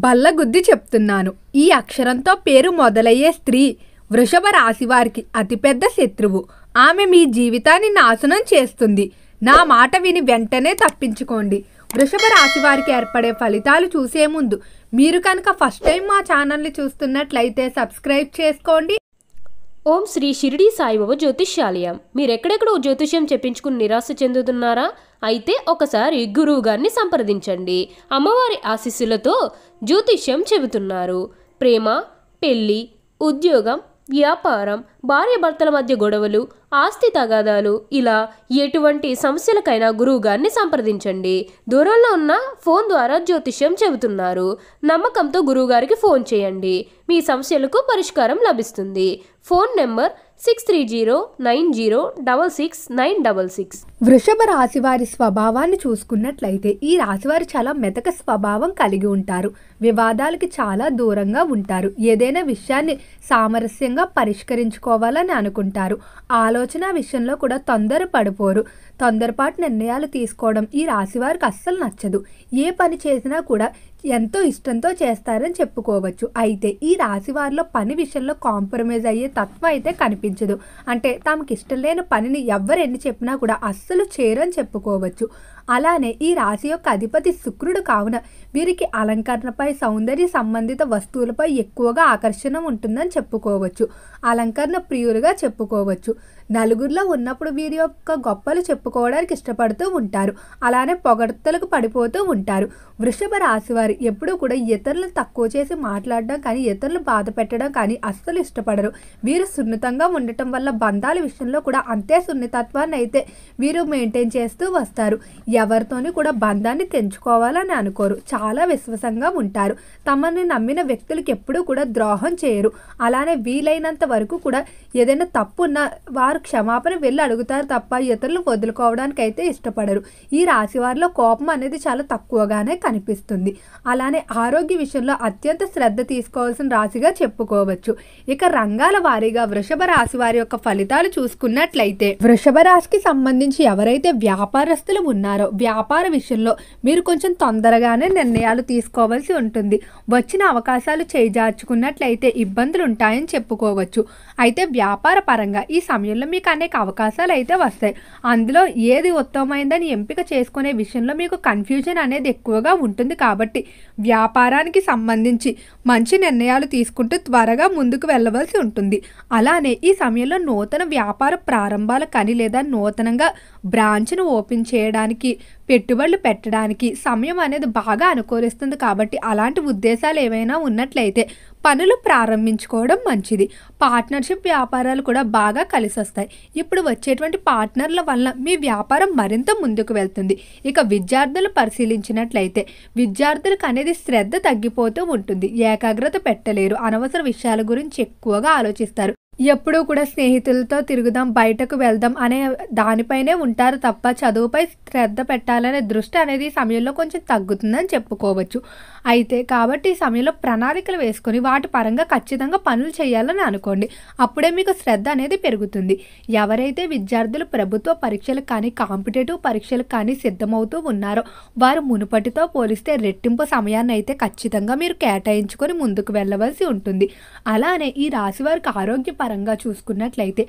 బల్లగుద్ది చెప్తున్నాను. ఈ అక్షరంతో పేరు మొదలయ్యే స్త్రీ వృషభ రాశి వారికి అతిపెద్ద శత్రువు. ఆమె మీ జీవితాన్ని నాశనం చేస్తుంది. నా మాట విని వెంటనే తప్పించుకోండి. వృషభ రాశి వారికి ఏర్పడే ఫలితాలు చూసే ముందు మీరు కనుక ఫస్ట్ టైం మా ఛానల్ని చూస్తున్నట్లయితే సబ్స్క్రైబ్ చేసుకోండి. ఓం శ్రీ షిరిడి సాయిబాబా జ్యోతిష్యాలయం. మీరెక్కడెక్కడో జ్యోతిష్యం చెప్పించుకుని నిరాశ చెందుతున్నారా? అయితే ఒకసారి గురువు గారిని సంప్రదించండి. అమ్మవారి ఆశీస్సులతో జ్యోతిష్యం చెబుతున్నారు. ప్రేమ, పెళ్లి, ఉద్యోగం, వ్యాపారం, భార్యాభర్తల మధ్య గొడవలు, ఆస్తి తగాదాలు, ఇలా ఎటువంటి సమస్యలకైనా గురువు గారిని సంప్రదించండి. దూరంలో ఉన్న ఫోన్ ద్వారా జ్యోతిష్యం చెబుతున్నారు. నమ్మకంతో గురువుగారికి ఫోన్ చేయండి. మీ సమస్యలకు పరిష్కారం లభిస్తుంది. Phone number 6309066966. వృషభ రాశి వారి స్వభావాన్ని చూసుకున్నట్లయితే ఈ రాశివారు చాలా మెతక స్వభావం కలిగి ఉంటారు. వివాదాలకి చాలా దూరంగా ఉంటారు. ఏదైనా విషయాన్ని సామరస్యంగా పరిష్కరించుకోవాలని అనుకుంటారు. ఆలోచన విషయంలో కూడా తొందర పడిపోరు. తొందరపాటు నిర్ణయాలు తీసుకోవడం ఈ రాశివారికి అస్సలు నచ్చదు. ఏ పని చేసినా కూడా ఎంతో ఇష్టంతో చేస్తారని చెప్పుకోవచ్చు. అయితే ఈ రాశి వారిలో పని విషయంలో కాంప్రమైజ్ అయ్యే తత్వం అయితే కనిపించదు. అంటే తమకి ఇష్టం లేని పనిని ఎవ్వరు ఎన్ని చెప్పినా కూడా అస్సలు చేయరని చెప్పుకోవచ్చు. అలానే ఈ రాశి యొక్క అధిపతి శుక్రుడు కావున వీరికి అలంకరణపై, సౌందర్య సంబంధిత వస్తువులపై ఎక్కువగా ఆకర్షణ ఉంటుందని చెప్పుకోవచ్చు. అలంకరణ ప్రియులుగా చెప్పుకోవచ్చు. నలుగురిలో ఉన్నప్పుడు వీరి యొక్క గొప్పలు చెప్పుకోవడానికి ఇష్టపడుతూ ఉంటారు. అలానే పొగడ్తలకు పడిపోతూ ఉంటారు. వృషభ రాశి వారు ఎప్పుడూ కూడా ఇతరులను తక్కువ చేసి మాట్లాడడం కానీ, ఇతరులు బాధ పెట్టడం కానీ అస్సలు ఇష్టపడరు. వీరు సున్నితంగా ఉండటం వల్ల బంధాల విషయంలో కూడా అంతే సున్నితత్వాన్ని అయితే వీరు మెయింటైన్ చేస్తూ వస్తారు. ఎవరితోని కూడా బంధాన్ని తెంచుకోవాలని అనుకోరు. చాలా విశ్వాసంగా ఉంటారు. తమని నమ్మిన వ్యక్తులకు ఎప్పుడూ కూడా ద్రోహం చేయరు. అలానే వీలైనంత వరకు కూడా ఏదైనా తప్పు ఉన్నా వారు క్షమాపణ వెళ్ళి అడుగుతారు తప్ప ఇతరులు వదులుకోవడానికి అయితే ఇష్టపడరు. ఈ రాశి వారిలో కోపం అనేది చాలా తక్కువగానే కనిపిస్తుంది. అలానే ఆరోగ్య విషయంలో అత్యంత శ్రద్ధ తీసుకోవాల్సిన రాశిగా చెప్పుకోవచ్చు. ఇక రంగాల వారీగా వృషభ రాశి వారి యొక్క ఫలితాలు చూసుకున్నట్లయితే వృషభ రాశికి సంబంధించి ఎవరైతే వ్యాపారస్తులు ఉన్నారో వ్యాపార విషయంలో మీరు కొంచెం తొందరగానే నిర్ణయాలు తీసుకోవాల్సి ఉంటుంది. వచ్చిన అవకాశాలు చేజార్చుకున్నట్లయితే ఇబ్బందులు ఉంటాయని చెప్పుకోవచ్చు. అయితే వ్యాపార పరంగా ఈ సమయంలో మీకు అనేక అవకాశాలు అయితే వస్తాయి. అందులో ఏది ఉత్తమమైందని ఎంపిక చేసుకునే విషయంలో మీకు కన్ఫ్యూజన్ అనేది ఎక్కువగా ఉంటుంది. కాబట్టి వ్యాపారానికి సంబంధించి మంచి నిర్ణయాలు తీసుకుంటూ త్వరగా ముందుకు వెళ్ళవలసి ఉంటుంది. అలానే ఈ సమయంలో నూతన వ్యాపార ప్రారంభాలు కానీ లేదా నూతనంగా బ్రాంచ్ను ఓపెన్ చేయడానికి, పెట్టుబడులు పెట్టడానికి సమయం అనేది బాగా అనుకూలిస్తుంది. కాబట్టి అలాంటి ఉద్దేశాలు ఏవైనా ఉన్నట్లయితే పనులు ప్రారంభించుకోవడం మంచిది. పార్ట్నర్షిప్ వ్యాపారాలు కూడా బాగా కలిసి వస్తాయి. ఇప్పుడు వచ్చేటువంటి పార్ట్నర్ల వల్ల మీ వ్యాపారం మరింత ముందుకు వెళ్తుంది. ఇక విద్యార్థులు పరిశీలించినట్లయితే విద్యార్థులకు అనేది శ్రద్ధ తగ్గిపోతూ ఉంటుంది. ఏకాగ్రత పెట్టలేరు. అనవసర విషయాల గురించి ఎక్కువగా ఆలోచిస్తారు. ఎప్పుడూ కూడా స్నేహితులతో తిరుగుదాం, బయటకు వెళ్దాం అనే దానిపైనే ఉంటారు తప్ప చదువుపై శ్రద్ధ పెట్టాలనే దృష్టి అనేది ఈ సమయంలో కొంచెం తగ్గుతుందని చెప్పుకోవచ్చు. అయితే కాబట్టి ఈ సమయంలో ప్రణాళికలు వేసుకొని వాటి పరంగా ఖచ్చితంగా పనులు చేయాలని అనుకోండి. అప్పుడే మీకు శ్రద్ధ అనేది పెరుగుతుంది. ఎవరైతే విద్యార్థులు ప్రభుత్వ పరీక్షలకు కానీ, కాంపిటేటివ్ పరీక్షలకు కానీ సిద్ధమవుతూ ఉన్నారో వారు మునుపటితో పోలిస్తే రెట్టింపు సమయాన్ని అయితే ఖచ్చితంగా మీరు కేటాయించుకొని ముందుకు వెళ్ళవలసి ఉంటుంది. అలానే ఈ రాశి వారికి ఆరోగ్య పరంగా చూసుకున్నట్లయితే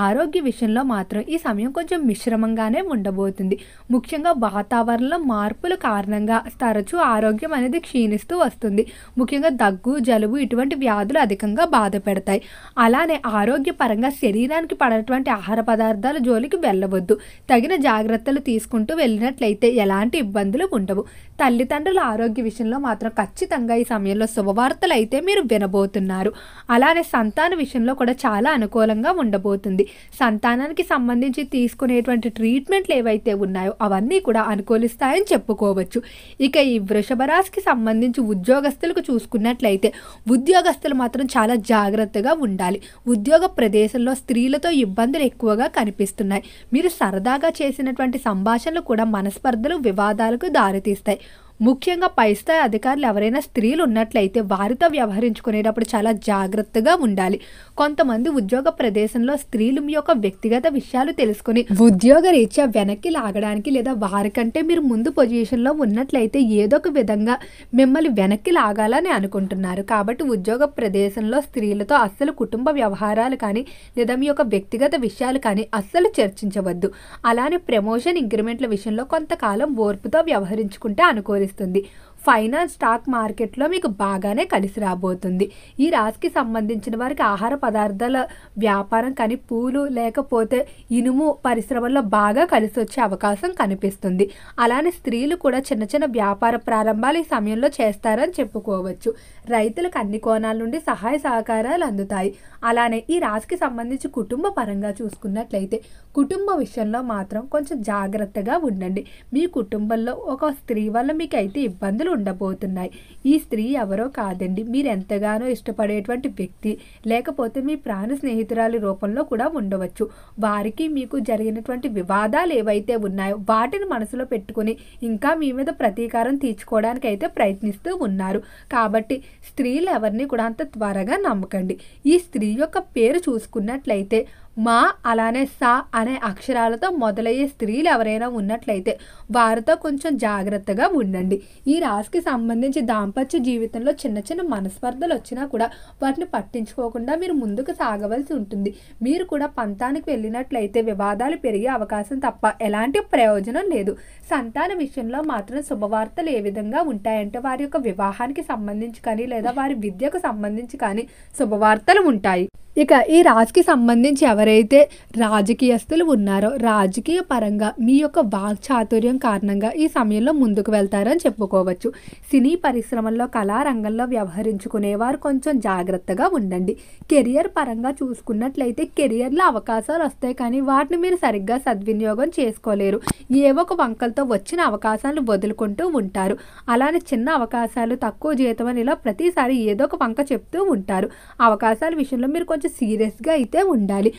ఆరోగ్య విషయంలో మాత్రం ఈ సమయం కొంచెం మిశ్రమంగానే ఉండబోతుంది. ముఖ్యంగా వాతావరణంలో మార్పుల కారణంగా తరచూ ఆరోగ్యం అనేది క్షీణిస్తూ వస్తుంది. ముఖ్యంగా దగ్గు, జలుబు ఇటువంటి వ్యాధులు అధికంగా బాధ పెడతాయి. అలానే ఆరోగ్య పరంగా శరీరానికి పడేటువంటి ఆహార పదార్థాల జోలికి వెళ్ళవద్దు. తగిన జాగ్రత్తలు తీసుకుంటూ వెళ్ళినట్లయితే ఎలాంటి ఇబ్బందులు ఉండవు. తల్లిదండ్రుల ఆరోగ్య విషయంలో మాత్రం ఖచ్చితంగా ఈ సమయంలో శుభవార్తలు అయితే మీరు వినబోతున్నారు. అలానే సంతాన విషయంలో కూడా చాలా అనుకూలంగా ఉండబోతుంది. సంతానానికి సంబంధించి తీసుకునేటువంటి ట్రీట్మెంట్లు ఏవైతే ఉన్నాయో అవన్నీ కూడా అనుకూలిస్తాయని చెప్పుకోవచ్చు. ఇక ఈ వృషభ రాశికి సంబంధించి ఉద్యోగస్తులకు చూసుకున్నట్లయితే ఉద్యోగస్తులు మాత్రం చాలా జాగ్రత్తగా ఉండాలి. ఉద్యోగ ప్రదేశంలో స్త్రీలతో ఇబ్బందులు ఎక్కువగా కనిపిస్తున్నాయి. మీరు సరదాగా చేసినటువంటి సంభాషణలు కూడా మనస్పర్ధలు, వివాదాలకు దారితీస్తాయి. ముఖ్యంగా పై స్థాయి అధికారులు ఎవరైనా స్త్రీలు ఉన్నట్లయితే వారితో వ్యవహరించుకునేటప్పుడు చాలా జాగ్రత్తగా ఉండాలి. కొంతమంది ఉద్యోగ ప్రదేశంలో స్త్రీలు మీ యొక్క వ్యక్తిగత విషయాలు తెలుసుకుని ఉద్యోగ రీత్యా వెనక్కి లాగడానికి లేదా వారికంటే మీరు ముందు పొజిషన్లో ఉన్నట్లయితే ఏదో ఒక విధంగా మిమ్మల్ని వెనక్కి లాగాలని అనుకుంటున్నారు. కాబట్టి ఉద్యోగ ప్రదేశంలో స్త్రీలతో అస్సలు కుటుంబ వ్యవహారాలు కానీ లేదా మీ యొక్క వ్యక్తిగత విషయాలు కానీ అస్సలు చర్చించవద్దు. అలానే ప్రమోషన్ ఇంక్రిమెంట్ల విషయంలో కొంతకాలం ఓర్పుతో వ్యవహరించుకుంటే అనుకూలిస్తుంది. ఫైనాన్స్ స్టాక్ మార్కెట్లో మీకు బాగానే కలిసి రాబోతుంది. ఈ రాశికి సంబంధించిన వారికి ఆహార పదార్థాల వ్యాపారం కానీ పూలు లేకపోతే ఇనుము పరిశ్రమల్లో బాగా కలిసి వచ్చే అవకాశం కనిపిస్తుంది. అలానే స్త్రీలు కూడా చిన్న చిన్న వ్యాపార ప్రారంభాలు ఈ సమయంలో చేస్తారని చెప్పుకోవచ్చు. రైతులకు అన్ని కోణాల నుండి సహాయ సహకారాలు అందుతాయి. అలానే ఈ రాశికి సంబంధించి కుటుంబ పరంగా చూసుకున్నట్లయితే కుటుంబ విషయంలో మాత్రం కొంచెం జాగ్రత్తగా ఉండండి. మీ కుటుంబంలో ఒక స్త్రీ వల్ల మీకు అయితే ఇబ్బందులు ఉండబోతున్నాయి. ఈ స్త్రీ ఎవరో కాదండి, మీరు ఎంతగానో ఇష్టపడేటువంటి వ్యక్తి లేకపోతే మీ ప్రాణ స్నేహితురాలి రూపంలో కూడా ఉండవచ్చు. వారికి మీకు జరిగినటువంటి వివాదాలు ఏవైతే ఉన్నాయో వాటిని మనసులో పెట్టుకుని ఇంకా మీ మీద ప్రతీకారం తీర్చుకోవడానికి అయితే ప్రయత్నిస్తూ ఉన్నారు. కాబట్టి స్త్రీలు ఎవరిని కూడా అంత త్వరగా నమ్మకండి. ఈ స్త్రీ యొక్క పేరు చూసుకున్నట్లయితే మా అలానే సా అనే అక్షరాలతో మొదలయ్యే స్త్రీలు ఎవరైనా ఉన్నట్లయితే వారితో కొంచెం జాగ్రత్తగా ఉండండి. ఈ రాశికి సంబంధించి దాంపత్య జీవితంలో చిన్న చిన్న మనస్పర్ధలు వచ్చినా కూడా వాటిని పట్టించుకోకుండా మీరు ముందుకు సాగవలసి ఉంటుంది. మీరు కూడా పంతానికి వెళ్ళినట్లయితే వివాదాలు పెరిగే అవకాశం తప్ప ఎలాంటి ప్రయోజనం లేదు. సంతాన విషయంలో మాత్రం శుభవార్తలు ఏ విధంగా ఉంటాయంటే వారి యొక్క వివాహానికి సంబంధించి కానీ లేదా వారి విద్యకు సంబంధించి కానీ శుభవార్తలు ఉంటాయి. ఇక ఈ రాశికి సంబంధించి ఎవరైతే రాజకీయస్తులు ఉన్నారో రాజకీయ పరంగా మీ యొక్క వాక్చాతుర్యం కారణంగా ఈ సమయంలో ముందుకు వెళ్తారని చెప్పుకోవచ్చు. సినీ పరిశ్రమల్లో కళారంగంలో వ్యవహరించుకునేవారు కొంచెం జాగ్రత్తగా ఉండండి. కెరియర్ పరంగా చూసుకున్నట్లయితే కెరియర్లో అవకాశాలు వస్తాయి కానీ వాటిని మీరు సరిగ్గా సద్వినియోగం చేసుకోలేరు. ఏవో ఒక వంకలతో వచ్చిన అవకాశాలను వదులుకుంటూ ఉంటారు. అలానే చిన్న అవకాశాలు తక్కువ జీతం అని ఇలా ప్రతిసారి ఏదో ఒక వంక చెప్తూ ఉంటారు. అవకాశాల విషయంలో మీరు కొంచెం సీరియస్గా అయితే ఉండాలి.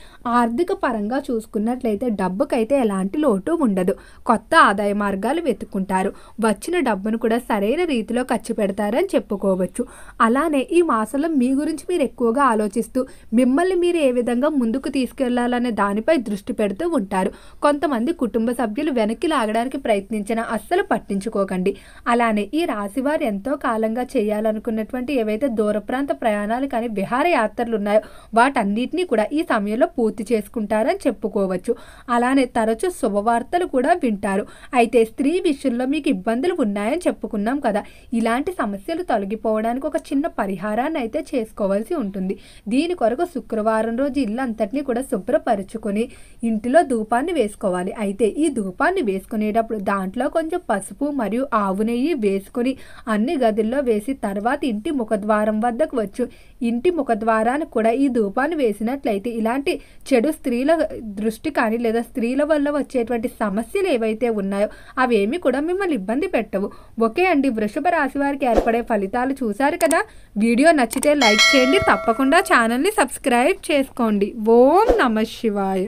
ఆర్థిక పరంగా చూసుకున్నట్లయితే డబ్బుకైతే ఎలాంటి లోటు ఉండదు. కొత్త ఆదాయ మార్గాలు వెతుక్కుంటారు. వచ్చిన డబ్బును కూడా సరైన రీతిలో ఖర్చు పెడతారని చెప్పుకోవచ్చు. అలానే ఈ మాసంలో మీ గురించి మీరు ఎక్కువగా ఆలోచిస్తూ మిమ్మల్ని మీరు ఏ విధంగా ముందుకు తీసుకెళ్లాలనే దానిపై దృష్టి పెడుతూ ఉంటారు. కొంతమంది కుటుంబ సభ్యులు వెనక్కి లాగడానికి ప్రయత్నించినా అస్సలు పట్టించుకోకండి. అలానే ఈ రాశి వారు ఎంతో కాలంగా చేయాలనుకున్నటువంటి ఏవైతే దూర ప్రాంత ప్రయాణాలు కానీ విహారయాత్రలు ఉన్నాయో వాటన్నిటినీ కూడా ఈ సమయంలో పూర్తి చేసుకుంటారని చెప్పుకోవచ్చు. అలానే తరచూ శుభవార్తలు కూడా వింటారు. అయితే స్త్రీ విషయంలో మీకు ఇబ్బందులు ఉన్నాయని చెప్పుకున్నాం కదా, ఇలాంటి సమస్యలు తొలగిపోవడానికి ఒక చిన్న పరిహారాన్ని అయితే చేసుకోవాల్సి ఉంటుంది. దీని కొరకు శుక్రవారం రోజు ఇల్లు అంతటినీ కూడా శుభ్రపరుచుకొని ఇంటిలో ధూపాన్ని వేసుకోవాలి. అయితే ఈ ధూపాన్ని వేసుకునేటప్పుడు దాంట్లో కొంచెం పసుపు మరియు ఆవు నెయ్యి వేసుకొని అన్ని గదుల్లో వేసి తర్వాత ఇంటి ముఖద్వారం వద్దకు వచ్చు ఇంటి ముఖద్వారానికి కూడా ఈ ధూపాన్ని వేసినట్లయితే ఇలాంటి చెడు స్త్రీల దృష్టి కానీ లేదా స్త్రీల వల్ల వచ్చేటువంటి సమస్యలు ఏవైతే ఉన్నాయో అవేమి కూడా మిమ్మల్ని ఇబ్బంది పెట్టవు. ఓకే అండి, వృషభ రాశి వారికి ఏర్పడే ఫలితాలు చూశారు కదా. వీడియో నచ్చితే లైక్ చేయండి, తప్పకుండా ఛానల్ని సబ్స్క్రైబ్ చేసుకోండి. ఓం నమః శివాయ.